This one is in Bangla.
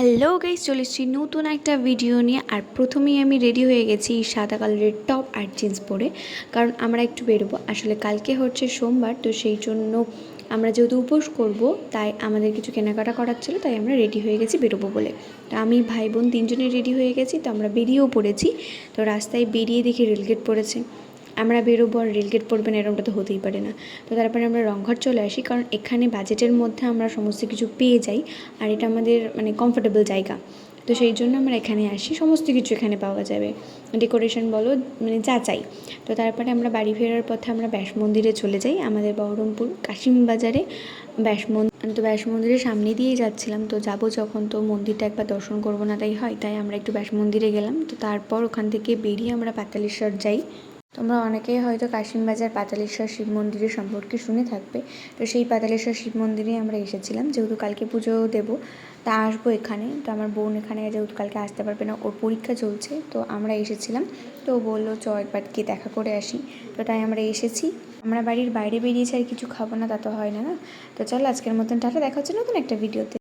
হ্যালো গাইস, চলে এসেছি নতুন একটা ভিডিও নিয়ে। আর প্রথমেই আমি রেডি হয়ে গেছি সাদা কালারের টপ আর জিন্স পরে, কারণ আমরা একটু বেরোবো। আসলে কালকে হচ্ছে সোমবার, তো সেই জন্য আমরা যেহেতু উপোস করব, তাই আমাদের কিছু কেনাকাটা করার ছিল, তাই আমরা রেডি হয়ে গেছি বেরোবো বলে। তো আমি ভাই বোন তিনজনে রেডি হয়ে গেছি, তো আমরা বেরিয়েও পড়েছি। তো রাস্তায় বেরিয়ে দেখি রেলগেট পড়েছে। আমরা বেরোবো আর রেলগেট পড়বে না, এরকমটা তো হতেই পারে না। তো তারপরে আমরা রংঘর চলে আসি, কারণ এখানে বাজেটের মধ্যে আমরা সমস্ত কিছু পেয়ে যাই, আর এটা আমাদের কমফোর্টেবল জায়গা। তো সেই জন্য আমরা এখানে আসি, সমস্ত কিছু এখানে পাওয়া যাবে, ডেকোরেশন বলো, যা চাই। তো তারপরে আমরা বাড়ি ফেরার পথে আমরা ব্যাস মন্দিরে চলে যাই, আমাদের বহরমপুর কাশিম বাজারে ব্যাস মন্দিরের সামনে দিয়েই যাচ্ছিলাম। তো যাবো যখন, তো মন্দিরটা একবার দর্শন করবো না তাই হয়, তাই আমরা একটু ব্যাস মন্দিরে গেলাম। তো তারপর ওখান থেকে বেরিয়ে আমরা পাতালেশ্বর যাই। তোমরা অনেকেই হয়তো কাশিমবাজার পাতালেশ্বর শিব মন্দিরের সম্পর্কে শুনে থাকবে। তো সেই পাতালেশ্বর শিব মন্দিরে আমরা এসেছিলাম, যেহেতু কালকে পুজো দেবো, তা আসবো এখানে। তো আমার বোন এখানে যেহেতু কালকে আসতে পারবে না, ওর পরীক্ষা চলছে, তো আমরা এসেছিলাম। তো ও বললো চ একবার গিয়ে দেখা করে আসি, তো তাই আমরা এসেছি। আমরা বাড়ির বাইরে বেরিয়েছি, আর কিছু খাবো না তা তো হয় না, না? তো চলো আজকের মতন টাটা, দেখা হচ্ছে নতুন একটা ভিডিওতে।